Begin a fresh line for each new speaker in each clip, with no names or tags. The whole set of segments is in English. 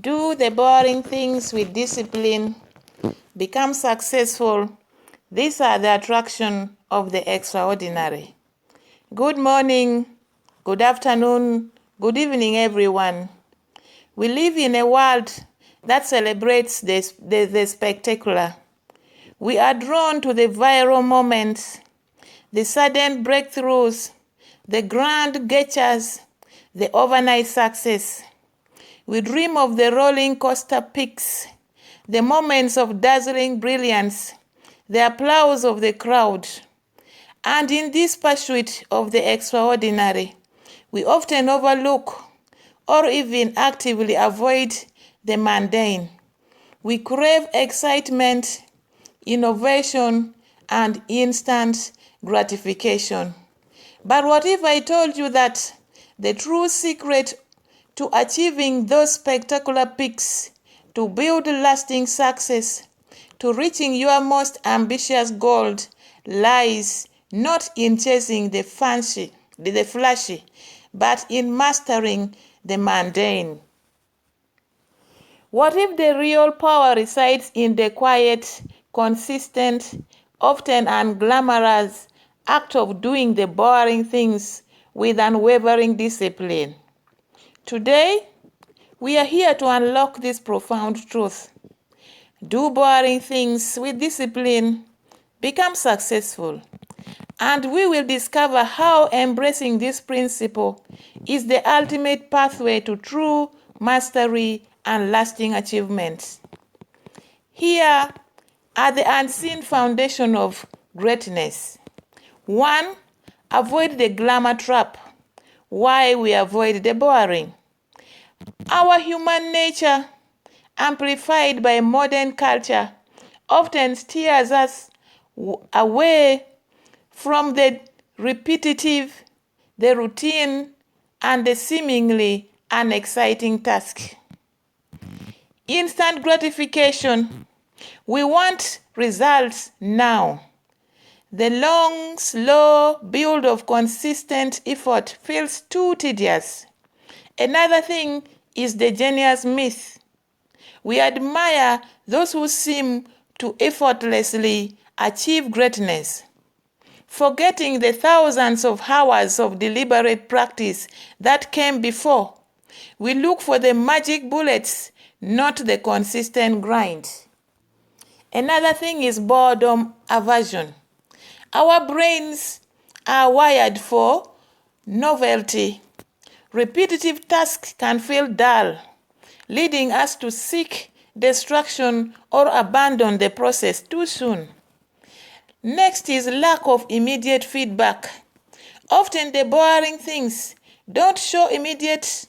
Do the boring things with discipline. Become successful. These are the attraction of the extraordinary. Good morning, good afternoon, good evening, everyone. We live in a world that celebrates the spectacular. We are drawn to the viral moments, the sudden breakthroughs, the grand gestures, the overnight success. We dream of the rolling coaster peaks, the moments of dazzling brilliance, the applause of the crowd. And in this pursuit of the extraordinary, we often overlook or even actively avoid the mundane. We crave excitement, innovation, and instant gratification. But what if I told you that the true secret to achieving those spectacular peaks, to build lasting success, to reaching your most ambitious goal lies not in chasing the flashy, but in mastering the mundane? What if the real power resides in the quiet, consistent, often unglamorous act of doing the boring things with unwavering discipline? Today, we are here to unlock this profound truth. Do boring things with discipline, become successful, and we will discover how embracing this principle is the ultimate pathway to true mastery and lasting achievements. Here are the unseen foundation of greatness. 1. Avoid the glamour trap. Why we avoid the boring. Our human nature, amplified by modern culture, often steers us away from the repetitive, the routine, and the seemingly unexciting task. Instant gratification. We want results now. The long, slow build of consistent effort feels too tedious. Another thing is the genius myth. We admire those who seem to effortlessly achieve greatness, forgetting the thousands of hours of deliberate practice that came before. We look for the magic bullets, not the consistent grind. Another thing is boredom aversion. Our brains are wired for novelty. Repetitive tasks can feel dull, leading us to seek distraction or abandon the process too soon. Next is lack of immediate feedback. Often the boring things don't show immediate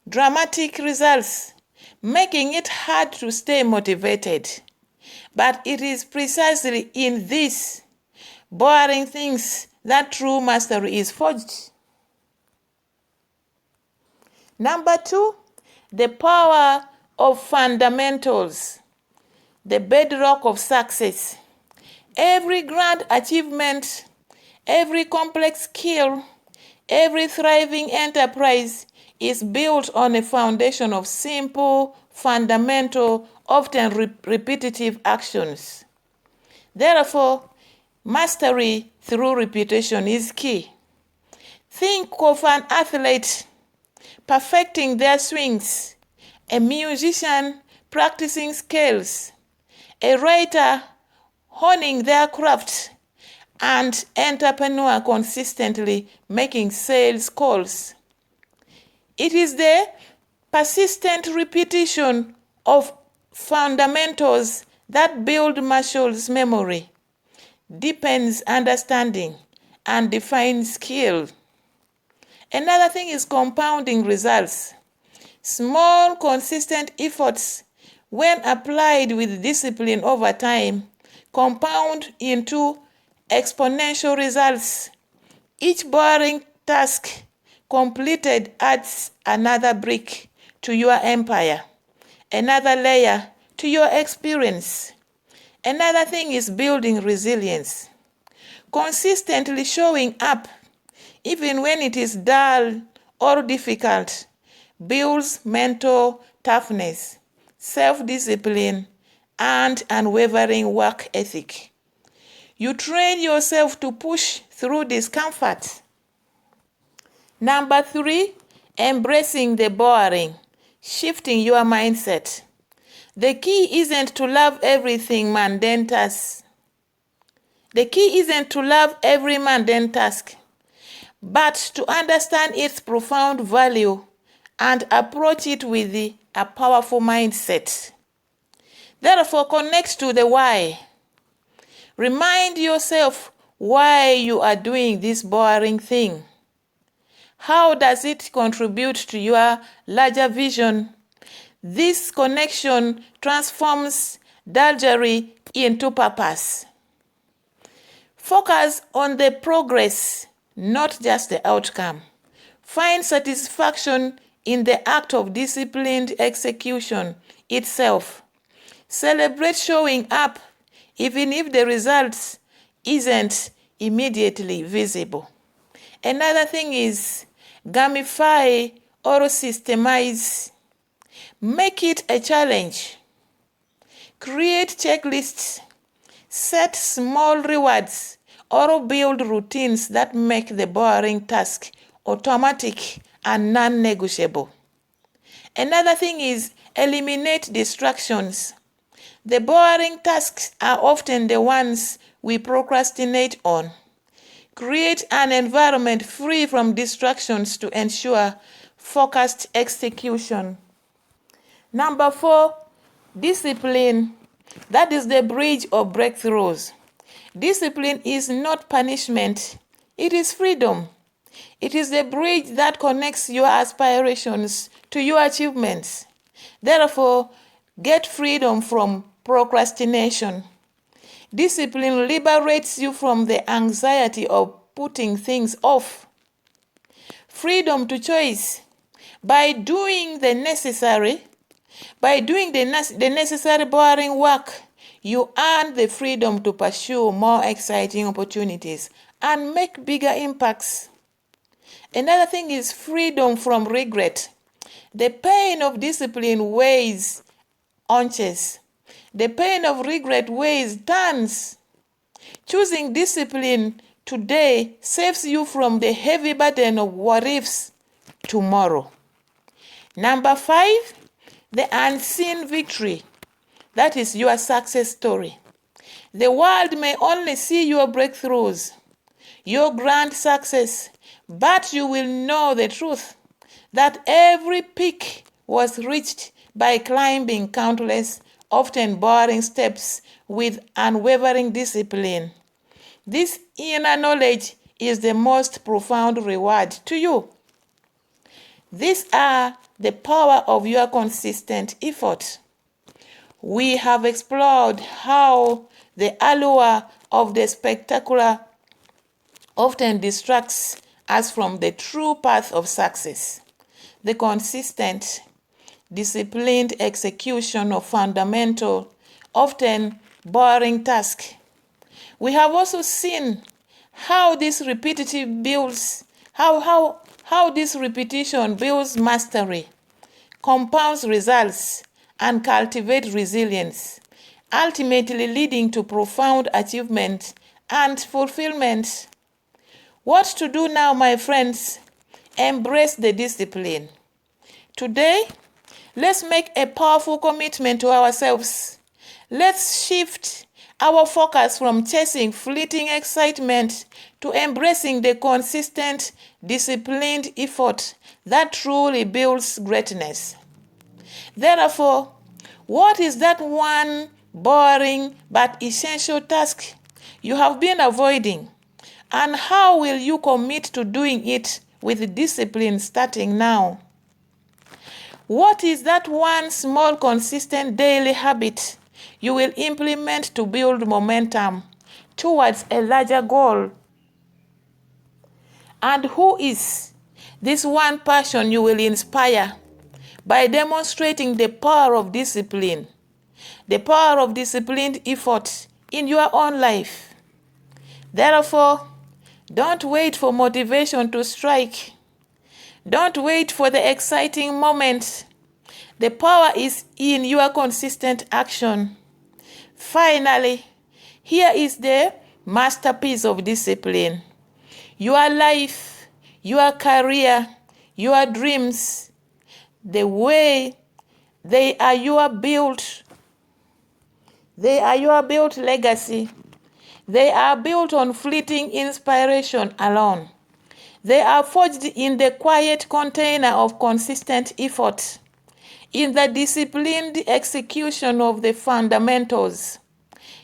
dramatic results, making it hard to stay motivated. But it is precisely in these boring things that true mastery is forged. Number 2, the power of fundamentals, the bedrock of success. Every grand achievement, every complex skill, every thriving enterprise is built on a foundation of simple, fundamental, often repetitive actions. Therefore, mastery through repetition is key. Think of an athlete perfecting their swings, a musician practicing scales, a writer honing their craft, and entrepreneur consistently making sales calls. It is the persistent repetition of fundamentals that build muscles memory, deepens understanding, and defines skill. Another thing is compounding results. Small, consistent efforts, when applied with discipline over time, compound into exponential results. Each boring task completed adds another brick to your empire, another layer to your experience. Another thing is building resilience. Consistently showing up, even when it is dull or difficult, builds mental toughness, self-discipline, and unwavering work ethic. You train yourself to push through discomfort. Number 3, embracing the boring, shifting your mindset. The key isn't to love everything mundane tasks. The key isn't to love every mundane task, but to understand its profound value and approach it with a powerful mindset. Therefore, connect to the why. Remind yourself why you are doing this boring thing. How does it contribute to your larger vision? This connection transforms drudgery into purpose. Focus on the progress, not just the outcome. Find satisfaction in the act of disciplined execution itself. Celebrate showing up, even if the results isn't immediately visible. Another thing is gamify or systemize. Make it a challenge. Create checklists. Set small rewards or build routines that make the boring task automatic and non-negotiable. Another thing is eliminate distractions. The boring tasks are often the ones we procrastinate on. Create an environment free from distractions to ensure focused execution. Number 4, discipline. That is the bridge of breakthroughs. Discipline is not punishment, it is freedom. It is the bridge that connects your aspirations to your achievements. Therefore, get freedom from procrastination. Discipline liberates you from the anxiety of putting things off. Freedom to choice. By doing the necessary boring work, you earn the freedom to pursue more exciting opportunities and make bigger impacts. Another thing is freedom from regret. The pain of discipline weighs ounces. The pain of regret weighs tons. Choosing discipline today saves you from the heavy burden of what ifs tomorrow. Number 5, the unseen victory. That is your success story. The world may only see your breakthroughs, your grand success, but you will know the truth that every peak was reached by climbing countless, often boring steps with unwavering discipline. This inner knowledge is the most profound reward to you. These are the power of your consistent effort. We have explored how the allure of the spectacular often distracts us from the true path of success, the consistent, disciplined execution of fundamental, often boring tasks. We have also seen how this repetition builds mastery, compounds results, and cultivates resilience, ultimately leading to profound achievement and fulfillment. What to do now, my friends? Embrace the discipline. Today, let's make a powerful commitment to ourselves. Let's shift our focus from chasing fleeting excitement to embracing the consistent, disciplined effort that truly builds greatness. Therefore, what is that one boring but essential task you have been avoiding? And how will you commit to doing it with discipline starting now? What is that one small, consistent daily habit you will implement to build momentum towards a larger goal? And who is this one person you will inspire by demonstrating the power of discipline, the power of disciplined effort in your own life? Therefore, don't wait for motivation to strike. Don't wait for the exciting moment. The power is in your consistent action. Finally, here is the masterpiece of discipline. Your life, your career, your dreams, the way they are your built legacy. They are built on fleeting inspiration alone. They are forged in the quiet container of consistent effort, in the disciplined execution of the fundamentals,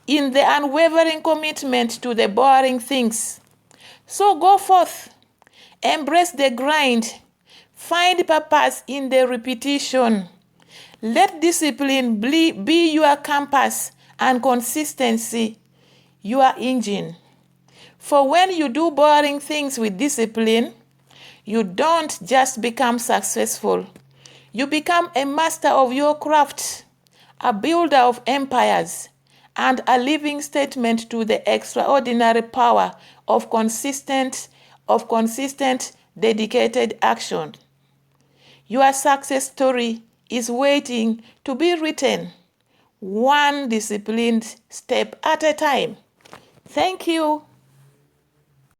in the unwavering commitment to the boring things. So go forth, embrace the grind, find purpose in the repetition. Let discipline be your compass and consistency your engine. For when you do boring things with discipline, you don't just become successful. You become a master of your craft, a builder of empires, and a living statement to the extraordinary power of consistent, dedicated action. Your success story is waiting to be written, one disciplined step at a time. Thank you.